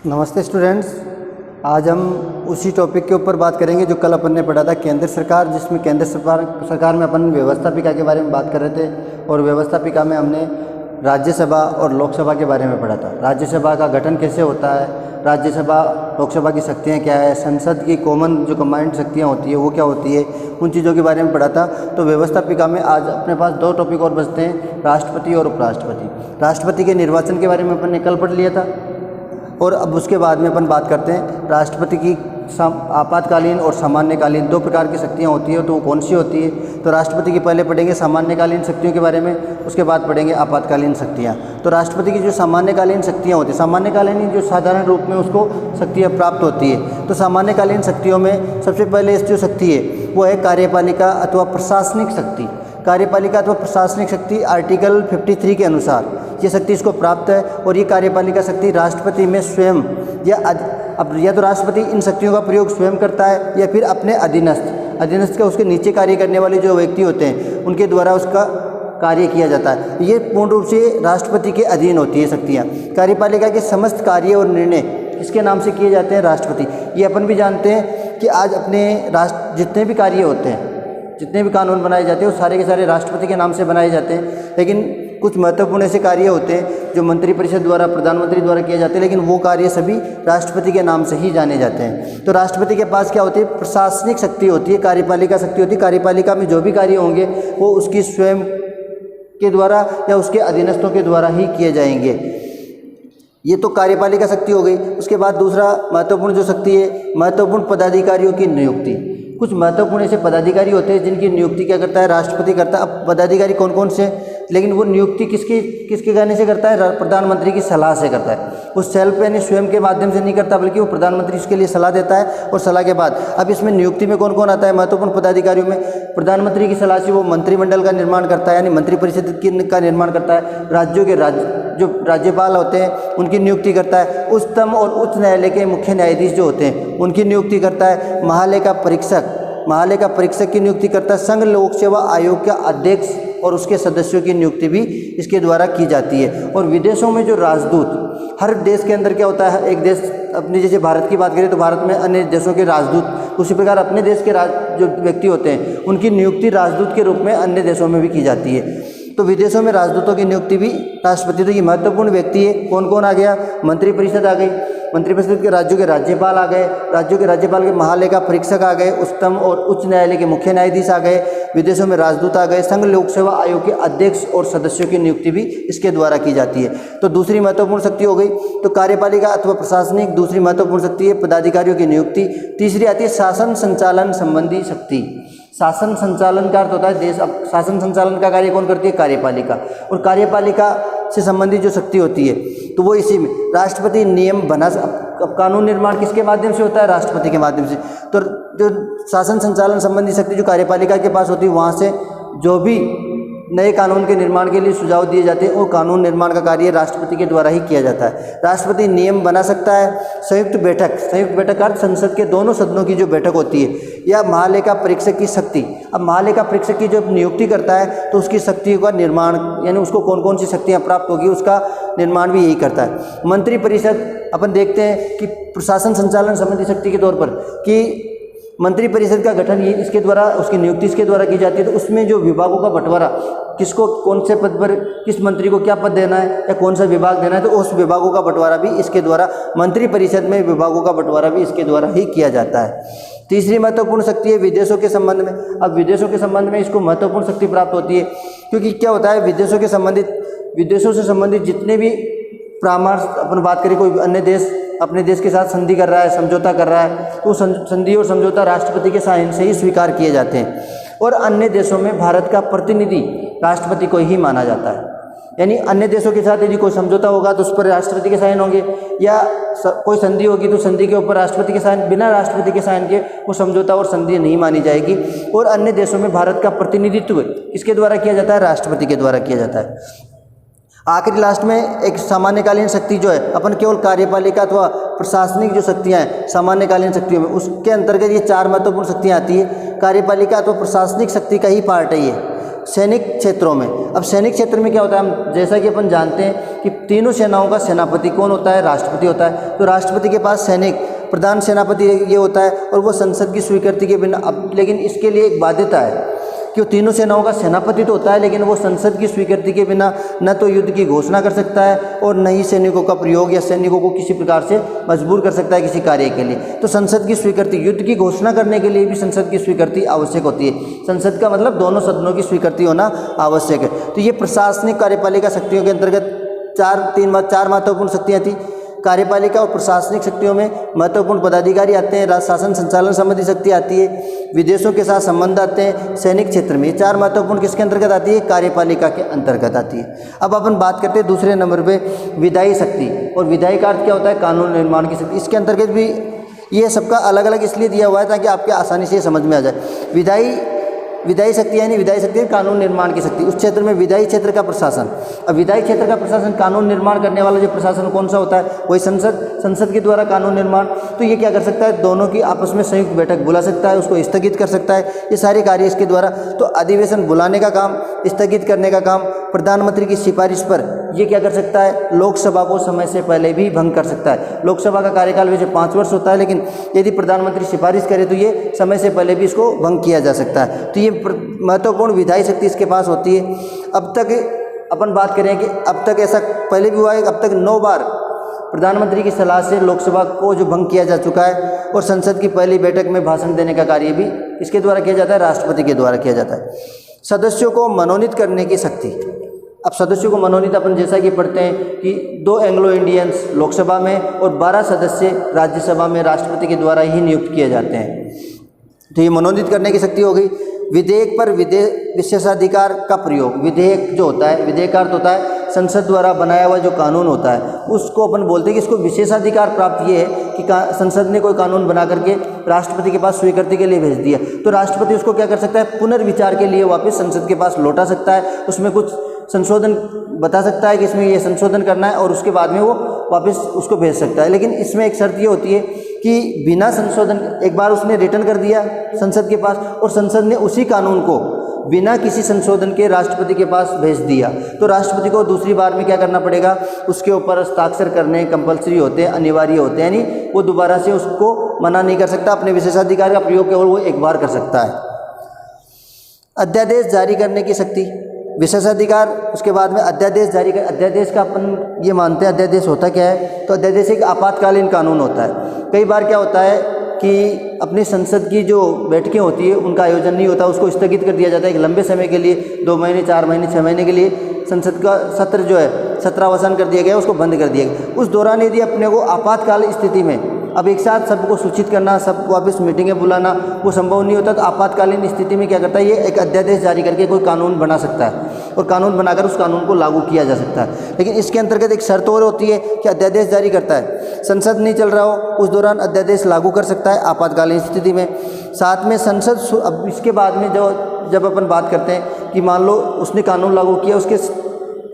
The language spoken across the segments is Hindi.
नमस्ते स्टूडेंट्स। आज हम उसी टॉपिक के ऊपर बात करेंगे जो कल अपन ने पढ़ा था केंद्र सरकार, जिसमें केंद्र सरकार में अपन व्यवस्थापिका के बारे में बात कर रहे थे और व्यवस्थापिका में हमने राज्यसभा और लोकसभा के बारे में पढ़ा था। राज्यसभा का गठन कैसे होता है, राज्यसभा लोकसभा की शक्तियाँ क्या है, संसद की कॉमन जो कंबाइंड शक्तियाँ होती है वो क्या होती है, उन चीज़ों के बारे में पढ़ा था। तो व्यवस्थापिका में आज अपने पास दो टॉपिक और बचते हैं, राष्ट्रपति और उपराष्ट्रपति। राष्ट्रपति के निर्वाचन के बारे में अपन ने कल पढ़ लिया था और अब उसके बाद में अपन बात करते हैं राष्ट्रपति की आपातकालीन और सामान्यकालीन दो प्रकार की शक्तियाँ होती है, तो वो कौन सी होती है। तो राष्ट्रपति की पहले पढ़ेंगे सामान्यकालीन शक्तियों के बारे में, उसके बाद पढ़ेंगे आपातकालीन शक्तियाँ। तो राष्ट्रपति की जो सामान्यकालीन शक्तियाँ होती है, सामान्यकालीन जो साधारण रूप में उसको शक्तियाँ प्राप्त होती है, तो सामान्यकालीन शक्तियों में सबसे पहले जो शक्ति है वो है कार्यपालिका अथवा प्रशासनिक शक्ति। कार्यपालिका अथवा प्रशासनिक शक्ति आर्टिकल 53 के अनुसार ये शक्ति इसको प्राप्त है और ये कार्यपालिका शक्ति राष्ट्रपति में स्वयं या तो राष्ट्रपति इन शक्तियों का प्रयोग स्वयं करता है या फिर अपने अधीनस्थ का उसके नीचे कार्य करने वाले जो व्यक्ति होते हैं उनके द्वारा उसका कार्य किया जाता है। ये पूर्ण रूप से राष्ट्रपति के अधीन होती है शक्तियाँ। कार्यपालिका के समस्त कार्य और निर्णय किसके नाम से किए जाते हैं? राष्ट्रपति। ये अपन भी जानते हैं कि आज अपने जितने भी कार्य होते हैं, जितने भी कानून बनाए जाते हैं वो सारे के सारे राष्ट्रपति के नाम से बनाए जाते हैं। लेकिन कुछ महत्वपूर्ण ऐसे कार्य होते हैं जो मंत्रिपरिषद द्वारा, प्रधानमंत्री द्वारा किए जाते हैं, लेकिन वो कार्य सभी राष्ट्रपति के नाम से ही जाने जाते हैं। तो राष्ट्रपति के पास क्या होती है? प्रशासनिक शक्ति होती है, कार्यपालिका शक्ति होती है। कार्यपालिका में जो भी कार्य होंगे वो उसकी स्वयं के द्वारा या उसके अधीनस्थों के द्वारा ही किए जाएंगे। ये तो कार्यपालिका शक्ति हो गई। उसके बाद दूसरा महत्वपूर्ण जो शक्ति है, महत्वपूर्ण पदाधिकारियों की नियुक्ति। कुछ महत्वपूर्ण ऐसे पदाधिकारी होते हैं जिनकी नियुक्ति क्या करता है? राष्ट्रपति करता है। अब पदाधिकारी कौन कौन से, लेकिन वो नियुक्ति किसके कहने से करता है? प्रधानमंत्री की सलाह से करता है। वो सेल्फ यानी स्वयं के माध्यम से नहीं करता, बल्कि वो प्रधानमंत्री उसके लिए सलाह देता है और सलाह के बाद अब इसमें नियुक्ति में कौन कौन आता है? महत्वपूर्ण पदाधिकारियों में प्रधानमंत्री की सलाह से वो मंत्रिमंडल का निर्माण करता है, यानी मंत्रिपरिषद का निर्माण करता है। राज्यों के जो राज्यपाल होते हैं उनकी नियुक्ति करता है। उच्चतम और उच्च न्यायालय के मुख्य न्यायाधीश जो होते हैं उनकी नियुक्ति करता है। महालेखा परीक्षक की नियुक्ति करता है। संघ लोक सेवा आयोग का अध्यक्ष और उसके सदस्यों की नियुक्ति भी इसके द्वारा की जाती है। और विदेशों में जो राजदूत, हर देश के अंदर क्या होता है, एक देश अपने जैसे भारत की बात करें तो भारत में अन्य देशों के राजदूत, उसी प्रकार अपने देश के जो व्यक्ति होते हैं उनकी नियुक्ति राजदूत के रूप में अन्य देशों में भी की जाती है। तो विदेशों में राजदूतों की नियुक्ति भी राष्ट्रपति। तो ये महत्वपूर्ण व्यक्ति है। कौन कौन आ गया? मंत्रिपरिषद आ गई, मंत्रिपरिषद के राज्यों के राज्यपाल आ गए, राज्यों के राज्यपाल के महालेखा परीक्षक आ गए, उच्चतम और उच्च न्यायालय के मुख्य न्यायाधीश आ गए, विदेशों में राजदूत आ गए, संघ लोक सेवा आयोग के अध्यक्ष और सदस्यों की नियुक्ति भी इसके द्वारा की जाती है। तो दूसरी महत्वपूर्ण शक्ति हो गई। तो कार्यपालिका अथवा प्रशासनिक दूसरी महत्वपूर्ण शक्ति है, पदाधिकारियों की नियुक्ति। तीसरी आती है शासन संचालन संबंधी शक्ति। शासन संचालन का अर्थ होता है देश। अब शासन संचालन का कार्य कौन करती है? कार्यपालिका। और कार्यपालिका से संबंधित जो शक्ति होती है तो वो इसी में राष्ट्रपति नियम बना। अब कानून निर्माण किसके माध्यम से होता है? राष्ट्रपति के माध्यम से। तो जो शासन संचालन संबंधी शक्ति जो कार्यपालिका के पास होती है, वहाँ से जो भी नए कानून के निर्माण के लिए सुझाव दिए जाते हैं वो कानून निर्माण का कार्य राष्ट्रपति के द्वारा ही किया जाता है। राष्ट्रपति नियम बना सकता है। संयुक्त बैठक अर्थ संसद के दोनों सदनों की जो बैठक होती है, या महालेखा परीक्षक की शक्ति। अब महालेखा परीक्षक की जब नियुक्ति करता है तो उसकी शक्तियों का निर्माण, यानी उसको कौन कौन सी शक्तियाँ प्राप्त होगी उसका निर्माण भी यही करता है। मंत्रिपरिषद अपन देखते हैं कि प्रशासन संचालन संबंधी शक्ति के तौर पर कि मंत्रिपरिषद का गठन ये इसके द्वारा, उसकी नियुक्ति इसके द्वारा की जाती है। तो उसमें जो विभागों का बंटवारा, किसको कौन से पद पर, किस मंत्री को क्या पद देना है या कौन सा विभाग देना है, तो उस विभागों का बंटवारा भी इसके द्वारा, मंत्रिपरिषद में विभागों का बंटवारा भी इसके द्वारा ही किया जाता है। तीसरी महत्वपूर्ण शक्ति है विदेशों के संबंध में। अब विदेशों के संबंध में इसको महत्वपूर्ण शक्ति प्राप्त होती है, क्योंकि क्या होता है विदेशों से संबंधित जितने भी परामर्श, अपन बात करें कोई अन्य देश अपने देश के साथ संधि कर रहा है, समझौता कर रहा है, तो संधि और समझौता राष्ट्रपति के साइन से ही स्वीकार किए जाते हैं। और अन्य देशों में भारत का प्रतिनिधि राष्ट्रपति को ही माना जाता है। यानी अन्य देशों के साथ यदि कोई समझौता होगा तो उस पर राष्ट्रपति के साइन होंगे, या कोई संधि होगी तो संधि के ऊपर राष्ट्रपति के साइन, बिना राष्ट्रपति के साइन के वो समझौता और संधि नहीं मानी जाएगी। और अन्य देशों में भारत का प्रतिनिधित्व किसके द्वारा किया जाता है? राष्ट्रपति के द्वारा किया जाता है। आखिरी लास्ट में एक सामान्यकालीन शक्ति जो है, अपन केवल कार्यपालिका अथवा प्रशासनिक जो शक्तियाँ हैं सामान्यकालीन शक्तियों में, उसके अंतर्गत ये चार महत्वपूर्ण शक्तियाँ आती है। कार्यपालिका अथवा प्रशासनिक शक्ति का ही पार्ट है ये सैनिक क्षेत्रों में। अब सैनिक क्षेत्र में क्या होता है, हम जैसा कि अपन जानते हैं कि तीनों सेनाओं का सेनापति कौन होता है, राष्ट्रपति होता है। तो राष्ट्रपति के पास सैनिक प्रधान सेनापति ये होता है और वो संसद की स्वीकृति के बिना, अब लेकिन इसके लिए एक बाध्यता है कि वो तीनों सेनाओं का सेनापति तो होता है, लेकिन वो संसद की स्वीकृति के बिना न तो युद्ध की घोषणा कर सकता है और न ही सैनिकों का प्रयोग या सैनिकों को किसी प्रकार से मजबूर कर सकता है किसी कार्य के लिए। तो संसद की स्वीकृति, युद्ध की घोषणा करने के लिए भी संसद की स्वीकृति आवश्यक होती है। संसद का मतलब दोनों सदनों की स्वीकृति होना आवश्यक है। तो ये प्रशासनिक कार्यपालिका शक्तियों के अंतर्गत चार महत्वपूर्ण शक्तियाँ थी। कार्यपालिका और प्रशासनिक शक्तियों में महत्वपूर्ण पदाधिकारी आते हैं, राष्ट्र शासन संचालन संबंधी शक्ति आती है, विदेशों के साथ संबंध आते हैं, सैनिक क्षेत्र में। ये चार महत्वपूर्ण किसके अंतर्गत आती है, कार्यपालिका के अंतर्गत आती है। अब अपन बात करते हैं दूसरे नंबर पे विधायी शक्ति, और विधायी का अर्थ क्या होता है, कानून निर्माण की शक्ति। इसके अंतर्गत भी ये सबका अलग अलग इसलिए दिया हुआ है ताकि आपके आसानी से समझ में आ जाए। विधायी शक्ति यानी विधायी शक्ति है कानून निर्माण की शक्ति। उस क्षेत्र में विधायी क्षेत्र का प्रशासन, अब विधायी क्षेत्र का प्रशासन, कानून निर्माण करने वाला जो प्रशासन कौन सा होता है, वही संसद के द्वारा कानून निर्माण। तो ये क्या कर सकता है, दोनों की आपस में संयुक्त बैठक बुला सकता है, उसको स्थगित कर सकता है, ये सारे कार्य इसके द्वारा। तो अधिवेशन बुलाने का काम, स्थगित करने का काम, प्रधानमंत्री की सिफारिश पर ये क्या कर सकता है, लोकसभा को समय से पहले भी भंग कर सकता है। लोकसभा का कार्यकाल वैसे 5 वर्ष होता है, लेकिन यदि प्रधानमंत्री सिफारिश करे तो ये समय से पहले भी इसको भंग किया जा सकता है। तो ये महत्वपूर्ण विधायी शक्ति इसके पास होती है। अब तक अपन बात करें कि अब तक ऐसा पहले भी हुआ है, अब तक 9 बार प्रधानमंत्री की सलाह से लोकसभा को जो भंग किया जा चुका है, और संसद की पहली बैठक में भाषण देने का कार्य भी इसके द्वारा किया जाता है, राष्ट्रपति के द्वारा किया जाता है। सदस्यों को मनोनीत करने की शक्ति, अब सदस्यों को मनोनीत अपन जैसा कि पढ़ते हैं कि 2 एंग्लो इंडियंस लोकसभा में और 12 सदस्य राज्यसभा में राष्ट्रपति के द्वारा ही नियुक्त किए जाते हैं। तो ये मनोनीत करने की शक्ति हो गई। विधेयक पर विशेषाधिकार का प्रयोग, विधेयक जो होता है, विधेयक का अर्थ होता है संसद द्वारा बनाया हुआ जो कानून होता है, उसको अपन बोलते हैं कि इसको विशेषाधिकार प्राप्त ये है कि संसद ने कोई कानून बना करके राष्ट्रपति के पास स्वीकृति के लिए भेज दिया, तो राष्ट्रपति उसको क्या कर सकता है, पुनर्विचार के लिए वापस संसद के पास लौटा सकता है, उसमें कुछ संशोधन बता सकता है कि इसमें ये संशोधन करना है, और उसके बाद में वो वापस उसको भेज सकता है। लेकिन इसमें एक शर्त ये होती है कि बिना संशोधन, एक बार उसने रिटर्न कर दिया संसद के पास और संसद ने उसी कानून को बिना किसी संशोधन के राष्ट्रपति के पास भेज दिया, तो राष्ट्रपति को दूसरी बार में क्या करना पड़ेगा, उसके ऊपर हस्ताक्षर करने कंपलसरी होते हैं, अनिवार्य होते हैं, यानी वो दोबारा से उसको मना नहीं कर सकता। अपने विशेषाधिकार का प्रयोग केवल वो एक बार कर सकता है। अध्यादेश जारी करने की शक्ति, विशेषाधिकार, उसके बाद में अध्यादेश जारी कर। अध्यादेश का अपन ये मानते हैं, अध्यादेश होता क्या है, तो अध्यादेश एक आपातकालीन कानून होता है। कई बार क्या होता है कि अपनी संसद की जो बैठकें होती है उनका आयोजन नहीं होता, उसको स्थगित कर दिया जाता है एक लंबे समय के लिए, 2 महीने, 4 महीने, 6 महीने के लिए संसद का सत्र जो है सत्रावसान कर दिया गया, उसको बंद कर दिया गया। उस दौरान यदि अपने को आपातकाल स्थिति में अब एक साथ सबको सूचित करना, सब वापस मीटिंगें बुलाना वो संभव नहीं होता, तो आपातकालीन स्थिति में क्या करता है, ये एक अध्यादेश जारी करके कोई कानून बना सकता है और कानून बनाकर उस कानून को लागू किया जा सकता है। लेकिन इसके अंतर्गत एक शर्त और होती है कि अध्यादेश जारी करता है, संसद नहीं चल रहा हो उस दौरान अध्यादेश लागू कर सकता है आपातकालीन स्थिति में। साथ में संसद, अब इसके बाद में जब अपन बात करते हैं कि मान लो उसने कानून लागू किया, उसके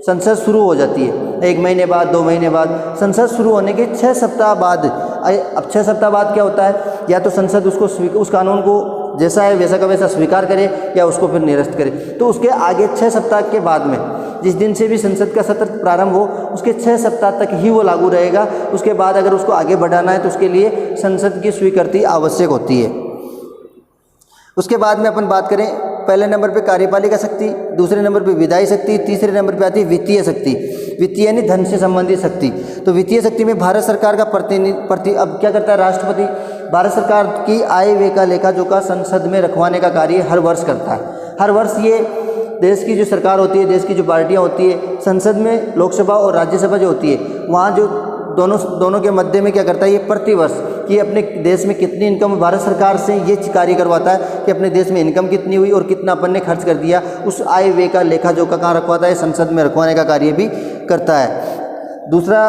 संसद शुरू हो जाती है 1 महीने बाद, 2 महीने बाद, संसद शुरू होने के 6 सप्ताह बाद। अब 6 सप्ताह बाद क्या होता है, या तो संसद उस कानून को जैसा है वैसा का वैसा स्वीकार करे या उसको फिर निरस्त करे। तो उसके आगे 6 सप्ताह के बाद में, जिस दिन से भी संसद का सत्र प्रारंभ हो, उसके 6 सप्ताह तक ही वो लागू रहेगा। उसके बाद अगर उसको आगे बढ़ाना है तो उसके लिए संसद की स्वीकृति आवश्यक होती है। उसके बाद में अपन बात करें, पहले नंबर पे कार्यपालिका शक्ति, दूसरे नंबर पे विधायी शक्ति, तीसरे नंबर पे आती है वित्तीय शक्ति। वित्तीय यानी धन से संबंधित शक्ति। तो वित्तीय शक्ति में भारत सरकार का अब क्या करता है, राष्ट्रपति भारत सरकार की आय व्यय का लेखा जोखा संसद में रखवाने का कार्य हर वर्ष करता है। हर वर्ष ये देश की जो सरकार होती है, देश की जो पार्टियां होती है, संसद में लोकसभा और राज्यसभा जो होती है, वहाँ जो दोनों के मध्य में क्या करता है, ये प्रतिवर्ष कि अपने देश में कितनी इनकम, भारत सरकार से ये कार्य करवाता है कि अपने देश में इनकम कितनी हुई और कितना अपन ने खर्च कर दिया, उस आय व्यय का लेखा जोखा कहाँ रखवाता है, संसद में रखवाने का कार्य भी करता है। दूसरा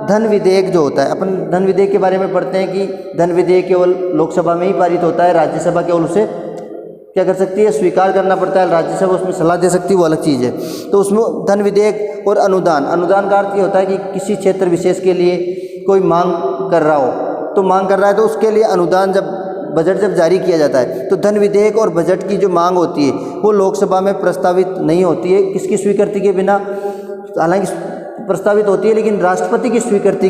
धन विधेयक जो होता है, अपन धन विधेयक के बारे में पढ़ते हैं कि धन विधेयक केवल लोकसभा में ही पारित होता है, राज्यसभा केवल उसे क्या कर सकती है, स्वीकार करना पड़ता है, राज्यसभा उसमें सलाह दे सकती है, वो अलग चीज़ है। तो उसमें धन विधेयक और अनुदान, अनुदान का अर्थ ये होता है कि किसी क्षेत्र विशेष के लिए कोई मांग कर रहा हो, तो मांग कर रहा है तो उसके लिए अनुदान, जब बजट जारी किया जाता है तो धन विधेयक और बजट की जो मांग होती है वो लोकसभा में प्रस्तावित नहीं होती है किसकी स्वीकृति के बिना। हालांकि प्रस्तावित होती है, लेकिन राष्ट्रपति की स्वीकृति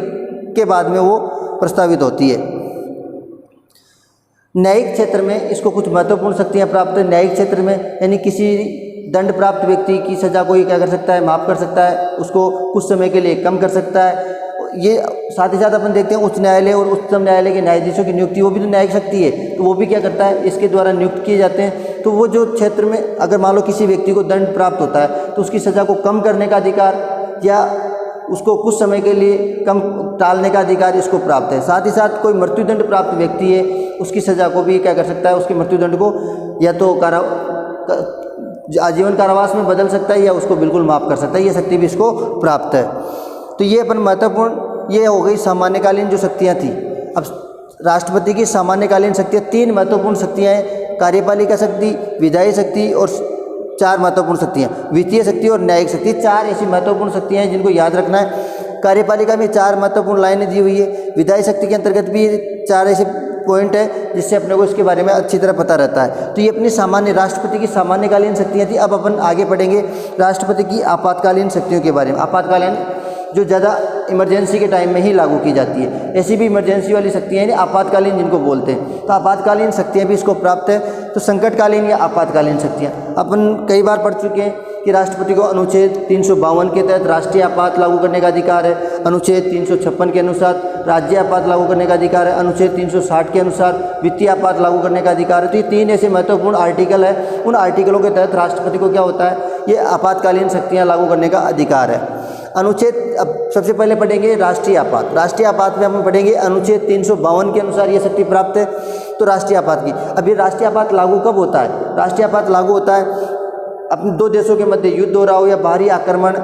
के बाद में वो प्रस्तावित होती है। न्यायिक क्षेत्र में इसको कुछ महत्वपूर्ण शक्तियाँ प्राप्त है। न्यायिक क्षेत्र में यानी किसी दंड प्राप्त व्यक्ति की सज़ा को ये क्या कर सकता है, माफ़ कर सकता है, उसको कुछ समय के लिए कम कर सकता है। ये साथ ही साथ अपन देखते हैं उच्च न्यायालय और उच्चतम न्यायालय के न्यायाधीशों की नियुक्ति, वो भी तो न्यायिक शक्ति है, तो वो भी क्या करता है, इसके द्वारा नियुक्त किए जाते हैं। तो वो जो क्षेत्र में अगर मान लो किसी व्यक्ति को दंड प्राप्त होता है तो उसकी सज़ा को कम करने का अधिकार या उसको कुछ समय के लिए कम टालने का अधिकार इसको प्राप्त है। साथ ही साथ कोई मृत्युदंड प्राप्त व्यक्ति है, उसकी सज़ा को भी क्या कर सकता है, उसके मृत्युदंड को या तो आजीवन कारावास में बदल सकता है या उसको बिल्कुल माफ़ कर सकता है। ये शक्ति भी इसको प्राप्त है। तो ये अपन महत्वपूर्ण ये हो गई सामान्यकालीन जो शक्तियाँ थी। अब राष्ट्रपति की सामान्यकालीन शक्तियाँ, 3 महत्वपूर्ण शक्तियाँ हैं, कार्यपालिका शक्ति, विधायी शक्ति और 4 महत्वपूर्ण शक्तियाँ, वित्तीय शक्ति और न्यायिक शक्ति। 4 ऐसी महत्वपूर्ण शक्तियाँ हैं जिनको याद रखना है। कार्यपालिका में 4 महत्वपूर्ण लाइनें दी हुई है। विधायी शक्ति के अंतर्गत भी 4 ऐसे पॉइंट है जिससे अपने को इसके बारे में अच्छी तरह पता रहता है। तो ये अपनी सामान्य राष्ट्रपति की सामान्यकालीन शक्तियाँ थी। अब अपन आगे पढ़ेंगे राष्ट्रपति की आपातकालीन शक्तियों के बारे में। आपातकालीन जो ज़्यादा इमरजेंसी के टाइम में ही लागू की जाती है। ऐसी भी इमरजेंसी वाली शक्तियाँ हैं आपातकालीन जिनको बोलते हैं। तो आपातकालीन शक्तियाँ भी इसको प्राप्त है। तो संकटकालीन या आपातकालीन शक्तियाँ अपन कई बार पढ़ चुके हैं कि राष्ट्रपति को अनुच्छेद 352 के तहत राष्ट्रीय आपात लागू करने का अधिकार है। अनुच्छेद 356 के अनुसार राज्य आपात लागू करने का अधिकार है। अनुच्छेद 360 के अनुसार वित्तीय आपात लागू करने का अधिकार है। तो ये 3 ऐसे महत्वपूर्ण आर्टिकल है। उन आर्टिकलों के तहत राष्ट्रपति को क्या होता है, ये आपातकालीन शक्तियाँ लागू करने का अधिकार है। अनुच्छेद, अब सबसे पहले पढ़ेंगे राष्ट्रीय आपात। राष्ट्रीय आपात में हम पढ़ेंगे अनुच्छेद 352 के अनुसार ये शक्ति प्राप्त है। तो राष्ट्रीय आपात की, अब ये राष्ट्रीय आपात लागू कब होता है? राष्ट्रीय आपात लागू होता है अपने 2 देशों के मध्य युद्ध हो रहा हो या बाहरी आक्रमण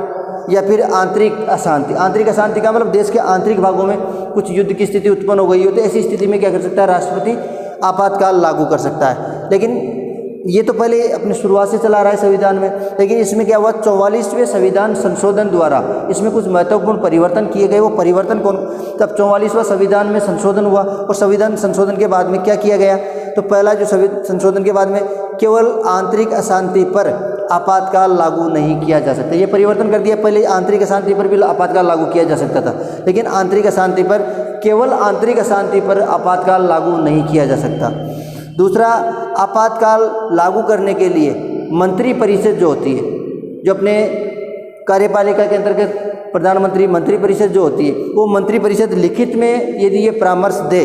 या फिर आंतरिक अशांति। आंतरिक अशांति का मतलब देश के आंतरिक भागों में कुछ युद्ध की स्थिति उत्पन्न हो गई हो, तो ऐसी स्थिति में क्या कर सकता है, राष्ट्रपति आपातकाल लागू कर सकता है। लेकिन ये तो पहले अपनी शुरुआत से चला रहा है संविधान में, लेकिन इसमें क्या हुआ, 44वें संविधान संशोधन द्वारा इसमें कुछ महत्वपूर्ण परिवर्तन किए गए। वो परिवर्तन कौन, तब 44वां संविधान में संशोधन हुआ और संविधान संशोधन के बाद में क्या किया गया, तो पहला जो संशोधन के बाद में केवल आंतरिक अशांति पर आपातकाल लागू नहीं किया जा सकता, ये परिवर्तन कर दिया। पहले आंतरिक अशांति पर भी आपातकाल लागू किया जा सकता था, लेकिन आंतरिक अशांति पर, केवल आंतरिक अशांति पर आपातकाल लागू नहीं किया जा सकता। दूसरा, आपातकाल लागू करने के लिए मंत्री परिषद जो होती है, जो अपने कार्यपालिका के अंतर्गत प्रधानमंत्री मंत्री परिषद जो होती है, वो मंत्री परिषद लिखित में यदि ये परामर्श दे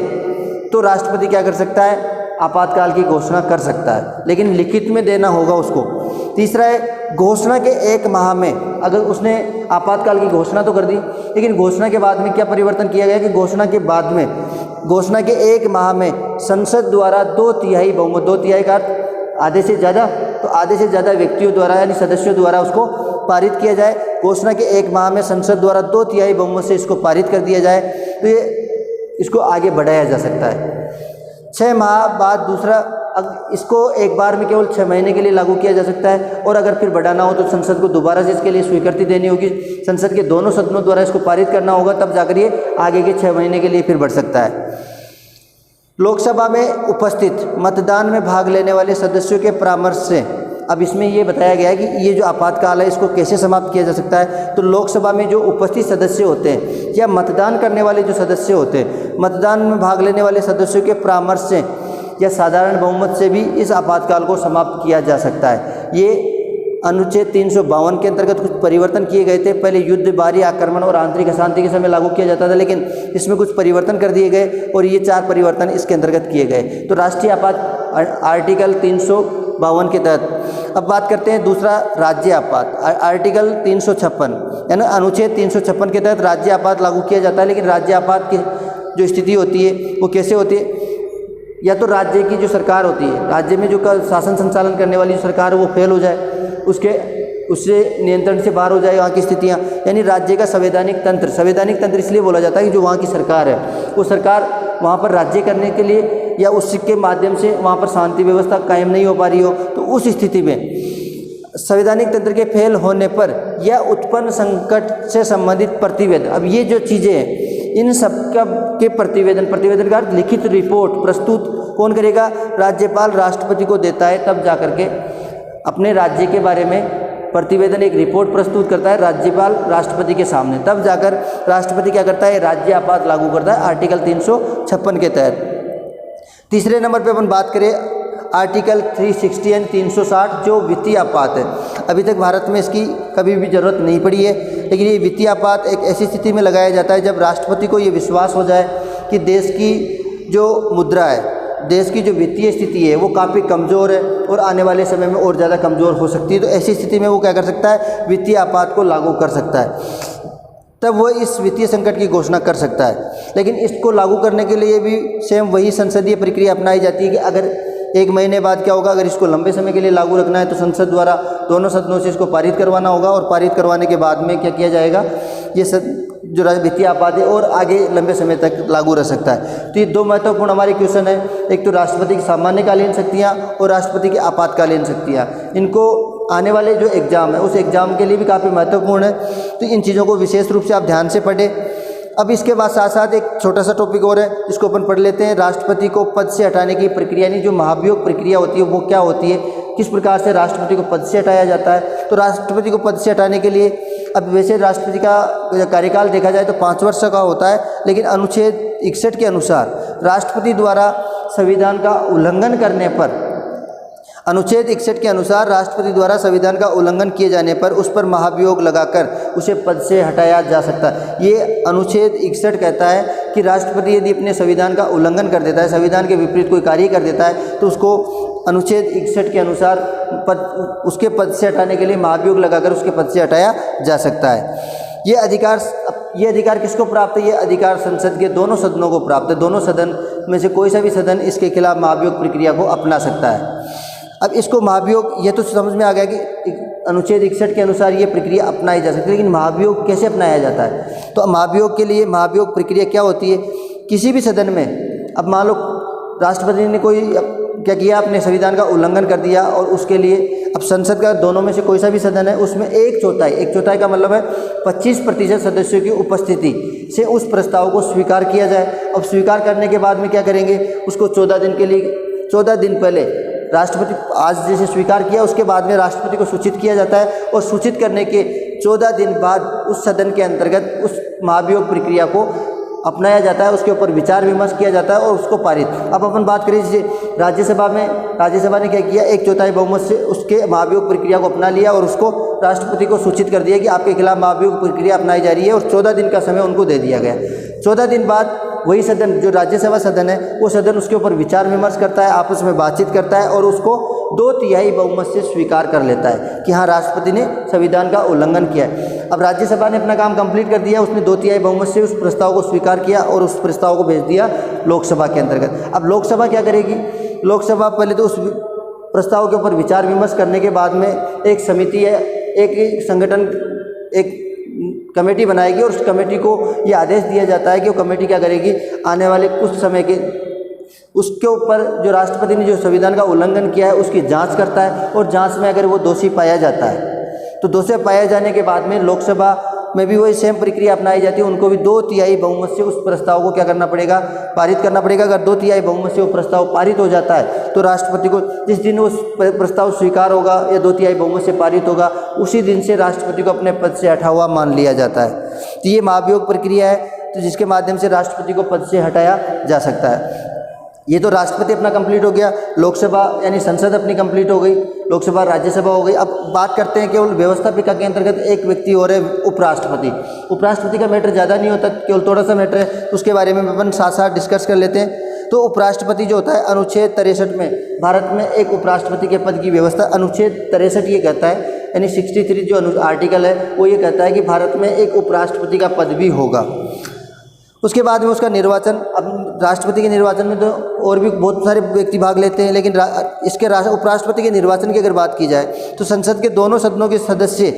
तो राष्ट्रपति क्या कर सकता है, आपातकाल की घोषणा कर सकता है, लेकिन लिखित में देना होगा उसको। तीसरा है, घोषणा के 1 माह में, अगर उसने आपातकाल की घोषणा तो कर दी, लेकिन घोषणा के बाद में क्या परिवर्तन किया गया कि घोषणा के बाद में, घोषणा के 1 माह में संसद द्वारा 2/3 बहुमत, 2/3 का आधे से ज़्यादा, तो आधे से ज़्यादा व्यक्तियों द्वारा यानी सदस्यों द्वारा उसको पारित किया जाए। घोषणा के 1 माह में संसद द्वारा 2/3 बहुमत से इसको पारित कर दिया जाए, तो ये इसको आगे बढ़ाया जा सकता है। 6 माह बाद दूसरा, इसको एक बार में केवल 6 महीने के लिए लागू किया जा सकता है, और अगर फिर बढ़ाना हो तो संसद को दोबारा से इसके लिए स्वीकृति देनी होगी, संसद के दोनों सदनों द्वारा इसको पारित करना होगा, तब जाकर ये आगे के 6 महीने के लिए फिर बढ़ सकता है। लोकसभा में उपस्थित मतदान में भाग लेने वाले सदस्यों के परामर्श से, अब इसमें ये बताया गया है कि ये जो आपातकाल है इसको कैसे समाप्त किया जा सकता है। तो लोकसभा में जो उपस्थित सदस्य होते हैं या मतदान करने वाले जो सदस्य होते हैं, मतदान में भाग लेने वाले सदस्यों के परामर्श से या साधारण बहुमत से भी इस आपातकाल को समाप्त किया जा सकता है। ये अनुच्छेद 352 के अंतर्गत कुछ परिवर्तन किए गए थे। पहले युद्ध, बाहरी आक्रमण और आंतरिक अशांति के समय लागू किया जाता था, लेकिन इसमें कुछ परिवर्तन कर दिए गए और ये 4 परिवर्तन इसके अंतर्गत किए गए। तो राष्ट्रीय आपात आर्टिकल 352 के तहत। अब बात करते हैं दूसरा, राज्य आपात, आर्टिकल 356 यानी अनुच्छेद 356 के तहत राज्य आपात लागू किया जाता है। लेकिन राज्य आपात की जो स्थिति होती है वो कैसे होती है, या तो राज्य की जो सरकार होती है, राज्य में जो शासन संचालन करने वाली जो सरकार है वो फेल हो जाए, उससे नियंत्रण से बाहर हो जाए वहाँ की स्थितियाँ, यानी राज्य का संवैधानिक तंत्र, संवैधानिक तंत्र इसलिए बोला जाता है कि जो वहाँ की सरकार है वो सरकार वहाँ पर राज्य करने के लिए या उसके माध्यम से वहाँ पर शांति व्यवस्था कायम नहीं हो पा रही हो, तो उस स्थिति में संवैधानिक तंत्र के फेल होने पर या उत्पन्न संकट से संबंधित प्रतिवेदन, अब ये जो चीज़ें हैं इन सब के प्रतिवेदन का लिखित रिपोर्ट प्रस्तुत कौन करेगा, राज्यपाल राष्ट्रपति को देता है, तब जा करके अपने राज्य के बारे में प्रतिवेदन, एक रिपोर्ट प्रस्तुत करता है राज्यपाल राष्ट्रपति के सामने, तब जाकर राष्ट्रपति क्या करता है, राज्य आपात लागू करता है आर्टिकल 356 के तहत। तीसरे नंबर पे अपन बात करें आर्टिकल 360 एंड 360 जो वित्तीय आपात है। अभी तक भारत में इसकी कभी भी ज़रूरत नहीं पड़ी है, लेकिन ये वित्तीय आपात एक ऐसी स्थिति में लगाया जाता है जब राष्ट्रपति को ये विश्वास हो जाए कि देश की जो मुद्रा है, देश की जो वित्तीय स्थिति है वो काफ़ी कमज़ोर है और आने वाले समय में और ज़्यादा कमज़ोर हो सकती है। तो ऐसी स्थिति में वो क्या कर सकता है, वित्तीय आपात को लागू कर सकता है, तब वो इस वित्तीय संकट की घोषणा कर सकता है। लेकिन इसको लागू करने के लिए भी सेम वही संसदीय प्रक्रिया अपनाई जाती है कि अगर 1 महीने बाद क्या होगा, अगर इसको लंबे समय के लिए लागू रखना है तो संसद द्वारा दोनों सदनों से इसको पारित करवाना होगा, और पारित करवाने के बाद में क्या किया जाएगा, ये जो वित्तीय आपात है और आगे लंबे समय तक लागू रह सकता है। तो ये 2 महत्वपूर्ण हमारे क्वेश्चन है, एक तो राष्ट्रपति की सामान्यकालीन शक्तियाँ और राष्ट्रपति की आपातकालीन शक्तियाँ। इनको आने वाले जो एग्ज़ाम है उस एग्ज़ाम के लिए भी काफ़ी महत्वपूर्ण है, तो इन चीज़ों को विशेष रूप से आप ध्यान से पढ़ें। अब इसके बाद साथ साथ एक छोटा सा टॉपिक और है, इसको अपन पढ़ लेते हैं। राष्ट्रपति को पद से हटाने की प्रक्रिया, यानी जो महाभियोग प्रक्रिया होती है वो क्या होती है, किस प्रकार से राष्ट्रपति को पद से हटाया जाता है। तो राष्ट्रपति को पद से हटाने के लिए, अब वैसे राष्ट्रपति का कार्यकाल देखा जाए तो 5 वर्ष का होता है, लेकिन अनुच्छेद 61 के अनुसार राष्ट्रपति द्वारा संविधान का उल्लंघन करने पर, अनुच्छेद 61 के अनुसार राष्ट्रपति द्वारा संविधान का उल्लंघन किए जाने पर उस पर महाभियोग लगाकर उसे पद से हटाया जा सकता है। ये अनुच्छेद 61 कहता है कि राष्ट्रपति यदि अपने संविधान का उल्लंघन कर देता है, संविधान के विपरीत कोई कार्य कर देता है, तो उसको अनुच्छेद 61 के अनुसार उसके पद से हटाने के लिए महाभियोग लगाकर उसके पद से हटाया जा सकता है। ये अधिकार किसको प्राप्त है, ये अधिकार संसद के दोनों सदनों को प्राप्त है। दोनों सदन में से कोई सा भी सदन इसके खिलाफ महाभियोग प्रक्रिया को अपना सकता है। अब इसको महाभियोग, ये तो समझ में आ गया कि अनुच्छेद 61 के अनुसार ये प्रक्रिया अपनाई जा सकती है, लेकिन महाभियोग कैसे अपनाया जाता है। तो महाभियोग के लिए महाभियोग प्रक्रिया क्या होती है, किसी भी सदन में, अब मान लो राष्ट्रपति ने कोई क्या किया, अपने संविधान का उल्लंघन कर दिया, और उसके लिए अब संसद का दोनों में से कोई सा भी सदन है उसमें 1/4 का मतलब है 25% सदस्यों की उपस्थिति से उस प्रस्ताव को स्वीकार किया जाए। अब स्वीकार करने के बाद में क्या करेंगे, उसको 14 दिन के लिए, 14 दिन पहले राष्ट्रपति, आज जैसे स्वीकार किया उसके बाद में राष्ट्रपति को सूचित किया जाता है, और सूचित करने के 14 दिन बाद उस सदन के अंतर्गत उस महाभियोग प्रक्रिया को अपनाया जाता है, उसके ऊपर विचार विमर्श किया जाता है और उसको पारित। अब अपन बात करें जैसे राज्यसभा ने क्या किया, 1/4 बहुमत से उसके महाभियोग प्रक्रिया को अपना लिया और उसको राष्ट्रपति को सूचित कर दिया कि आपके खिलाफ महाभियोग प्रक्रिया अपनाई जा रही है, और 14 दिन का समय उनको दे दिया गया। 14 दिन बाद वही सदन, जो राज्यसभा सदन है, वो सदन उसके ऊपर विचार विमर्श करता है, आपस में बातचीत करता है और उसको 2/3 बहुमत से स्वीकार कर लेता है कि हाँ, राष्ट्रपति ने संविधान का उल्लंघन किया है। अब राज्यसभा ने अपना काम कंप्लीट कर दिया, उसने 2/3 बहुमत से उस प्रस्ताव को स्वीकार किया और उस प्रस्ताव को भेज दिया लोकसभा के अंतर्गत। अब लोकसभा क्या करेगी, लोकसभा पहले तो उस प्रस्ताव के ऊपर विचार विमर्श करने के बाद में एक समिति है, एक संगठन, एक कमेटी बनाएगी, और उस कमेटी को ये आदेश दिया जाता है कि वो कमेटी क्या करेगी, आने वाले कुछ समय के उसके ऊपर जो राष्ट्रपति ने जो संविधान का उल्लंघन किया है उसकी जांच करता है, और जांच में अगर वो दोषी पाया जाता है तो दोषी पाए जाने के बाद में लोकसभा में भी वही सेम प्रक्रिया अपनाई जाती है। उनको भी 2/3 बहुमत से उस प्रस्ताव को क्या करना पड़ेगा, पारित करना पड़ेगा। अगर 2/3 बहुमत से वो प्रस्ताव पारित हो जाता है तो राष्ट्रपति को जिस दिन उस प्रस्ताव स्वीकार होगा या 2/3 बहुमत से पारित होगा, उसी दिन से राष्ट्रपति को अपने पद से हटा हुआ मान लिया जाता है। तो ये महाभियोग प्रक्रिया है, तो जिसके माध्यम से राष्ट्रपति को पद से हटाया जा सकता है। ये तो राष्ट्रपति अपना कंप्लीट हो गया, लोकसभा यानी संसद अपनी कंप्लीट हो गई, लोकसभा राज्यसभा हो गई। अब बात करते हैं केवल व्यवस्थापिका के अंतर्गत एक व्यक्ति और है, उपराष्ट्रपति। उपराष्ट्रपति का मैटर ज़्यादा नहीं होता, केवल थोड़ा सा मैटर है, तो उसके बारे में अपन साथ साथ डिस्कस कर लेते हैं। तो उपराष्ट्रपति जो होता है, अनुच्छेद 63 में भारत में एक उपराष्ट्रपति के पद की व्यवस्था, अनुच्छेद 63 ये कहता है, यानी 63 जो आर्टिकल है वो ये कहता है कि भारत में एक उपराष्ट्रपति का पद भी होगा। उसके बाद में उसका निर्वाचन, अब राष्ट्रपति के निर्वाचन में तो और भी बहुत सारे व्यक्ति भाग लेते हैं, लेकिन इसके उपराष्ट्रपति के निर्वाचन की अगर बात की जाए तो संसद के दोनों सदनों के सदस्य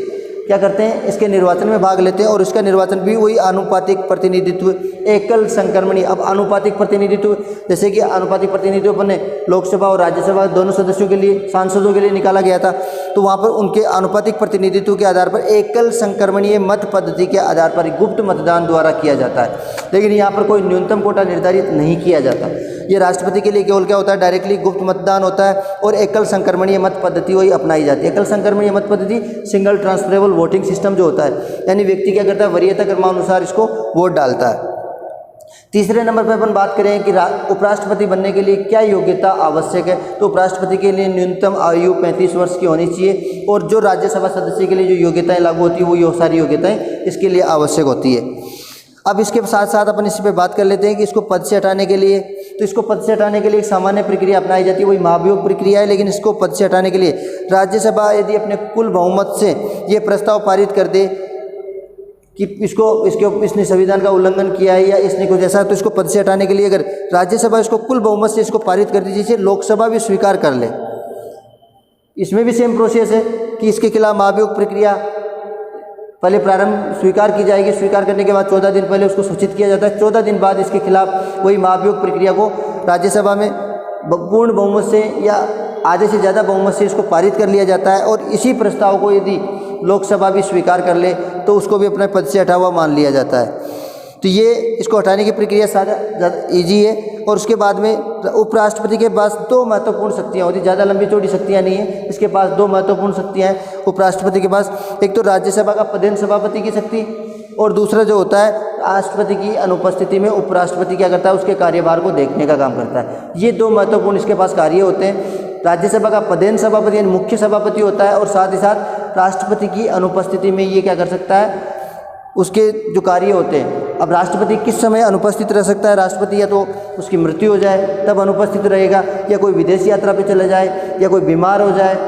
क्या करते हैं, इसके निर्वाचन में भाग लेते हैं, और इसका निर्वाचन भी वही आनुपातिक प्रतिनिधित्व, एकल संक्रमणी। अब आनुपातिक प्रतिनिधित्व, जैसे कि आनुपातिक प्रतिनिधित्व अपने लोकसभा और राज्यसभा दोनों सदस्यों के लिए, सांसदों के लिए निकाला गया था, तो वहाँ पर उनके आनुपातिक प्रतिनिधित्व के आधार पर एकल संक्रमणीय मत पद्धति के आधार पर गुप्त मतदान द्वारा किया जाता है। लेकिन यहाँ पर कोई न्यूनतम कोटा निर्धारित नहीं किया जाता। ये राष्ट्रपति के लिए केवल क्या होता है, डायरेक्टली गुप्त मतदान होता है और एकल संक्रमणीय मत पद्धति वही अपनाई जाती है। एकल संक्रमणीय मत पद्धति सिंगल ट्रांसफरेबल वोटिंग सिस्टम जो होता है, यानी व्यक्ति क्या करता है, वरीयता क्रमानुसार इसको वोट डालता है। तीसरे नंबर पर अपन बात करें कि उपराष्ट्रपति बनने के लिए क्या योग्यता आवश्यक है, तो उपराष्ट्रपति के लिए न्यूनतम आयु 35 वर्ष की होनी चाहिए और जो राज्यसभा सदस्य के लिए जो योग्यताएं लागू होती है वो ये सारी योग्यताएं इसके लिए आवश्यक होती है। अब इसके साथ साथ अपन इस पर बात कर लेते हैं कि इसको पद से हटाने के लिए, तो इसको पद से हटाने के लिए एक सामान्य प्रक्रिया अपनाई जाती है, वही महाभियोग प्रक्रिया है। लेकिन इसको पद से हटाने के लिए राज्यसभा यदि अपने कुल बहुमत से ये प्रस्ताव पारित कर दे कि इसने संविधान का उल्लंघन किया है या इसने कुछ ऐसा, तो इसको पद से हटाने के लिए अगर राज्यसभा इसको कुल बहुमत से इसको पारित कर दी, जिसे लोकसभा भी स्वीकार कर ले, इसमें भी सेम प्रोसेस है कि इसके खिलाफ महाभियोग प्रक्रिया पहले प्रारंभ स्वीकार की जाएगी, स्वीकार करने के बाद 14 दिन पहले उसको सूचित किया जाता है, 14 दिन बाद इसके खिलाफ वही महाभियोग प्रक्रिया को राज्यसभा में पूर्ण बहुमत से या आधे से ज़्यादा बहुमत से इसको पारित कर लिया जाता है और इसी प्रस्ताव को यदि लोकसभा भी स्वीकार कर ले तो उसको भी अपने पद से हटा हुआ मान लिया जाता है। तो ये इसको हटाने की प्रक्रिया ज़्यादा ईजी है। और उसके बाद में उपराष्ट्रपति के पास 2 महत्वपूर्ण शक्तियाँ होती, ज़्यादा लंबी चौड़ी शक्तियाँ नहीं है, इसके पास 2 महत्वपूर्ण शक्तियाँ हैं उपराष्ट्रपति के पास। एक तो राज्यसभा का पदेन सभापति की शक्ति और दूसरा जो होता है राष्ट्रपति की अनुपस्थिति में उपराष्ट्रपति क्या करता है, उसके कार्यभार को देखने का काम करता है। ये 2 महत्वपूर्ण इसके पास कार्य होते हैं। राज्यसभा का पदेन सभापति यानी मुख्य सभापति होता है और साथ ही साथ राष्ट्रपति की अनुपस्थिति में ये क्या कर सकता है, उसके जो कार्य होते हैं। अब राष्ट्रपति किस समय अनुपस्थित रह सकता है, राष्ट्रपति या तो उसकी मृत्यु हो जाए तब अनुपस्थित रहेगा, या कोई विदेश यात्रा पे चला जाए, या कोई बीमार हो जाए,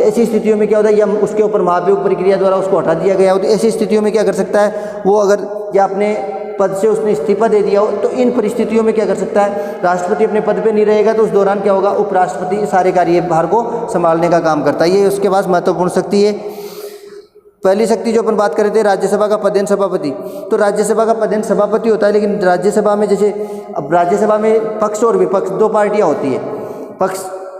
ऐसी स्थितियों में क्या होता है, या उसके ऊपर महाभियोग प्रक्रिया द्वारा उसको हटा दिया गया हो, तो ऐसी स्थितियों में क्या कर सकता है वो, अगर या अपने पद से उसने इस्तीफा दे दिया हो, तो इन परिस्थितियों में क्या कर सकता है, राष्ट्रपति अपने पद पे नहीं रहेगा तो उस दौरान क्या होगा, उपराष्ट्रपति सारे कार्यभार को संभालने का काम करता है। ये उसके पास महत्वपूर्ण शक्ति है। पहली शक्ति जो अपन बात कर रहे थे राज्यसभा का पदेन सभापति, तो राज्यसभा का पदेन सभापति होता है, लेकिन राज्यसभा में जैसे अब राज्यसभा में पक्ष और विपक्ष 2 पार्टियां होती है। पक्ष,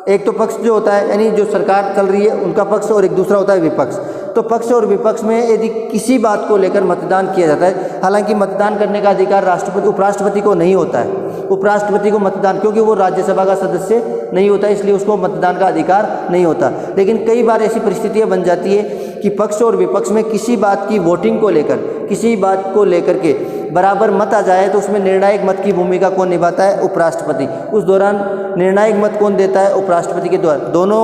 एक तो पक्ष जो होता है यानी जो सरकार चल रही है उनका पक्ष, और एक दूसरा होता है विपक्ष। तो पक्ष और विपक्ष में यदि किसी बात को लेकर मतदान किया जाता है, हालांकि मतदान करने का अधिकार उपराष्ट्रपति को नहीं होता है, उपराष्ट्रपति को मतदान, क्योंकि वो राज्यसभा का सदस्य नहीं होता इसलिए उसको मतदान का अधिकार नहीं होता। लेकिन कई बार ऐसी परिस्थितियां बन जाती है कि पक्ष और विपक्ष में किसी बात की वोटिंग को लेकर, किसी बात को लेकर के बराबर मत आ जाए, तो उसमें निर्णायक मत की भूमिका कौन निभाता है, उपराष्ट्रपति। उस दौरान निर्णायक मत कौन देता है, उपराष्ट्रपति के द्वारा। दोनों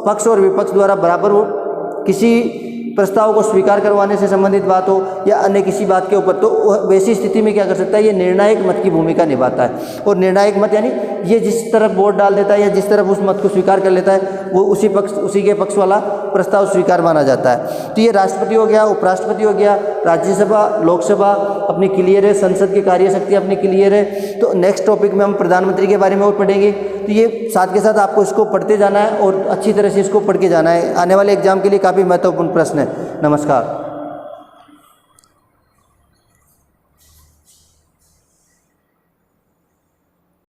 पक्ष और विपक्ष द्वारा बराबर किसी प्रस्ताव को स्वीकार करवाने से संबंधित बात हो या अन्य किसी बात के ऊपर, तो वैसी स्थिति में क्या कर सकता है, ये निर्णायक मत की भूमिका निभाता है। और निर्णायक मत यानी ये जिस तरफ वोट डाल देता है या जिस तरफ उस मत को स्वीकार कर लेता है वो उसी के पक्ष वाला प्रस्ताव स्वीकार माना जाता है। तो ये राष्ट्रपति हो गया, उपराष्ट्रपति हो गया, राज्यसभा, लोकसभा अपनी क्लियर है, संसद की कार्य शक्ति अपनी क्लियर है। तो नेक्स्ट टॉपिक में हम प्रधानमंत्री के बारे में और पढ़ेंगे। तो ये साथ के साथ आपको इसको पढ़ते जाना है और अच्छी तरह से इसको पढ़ के जाना है, आने वाले एग्जाम के लिए काफ़ी महत्वपूर्ण प्रश्न है। नमस्कार।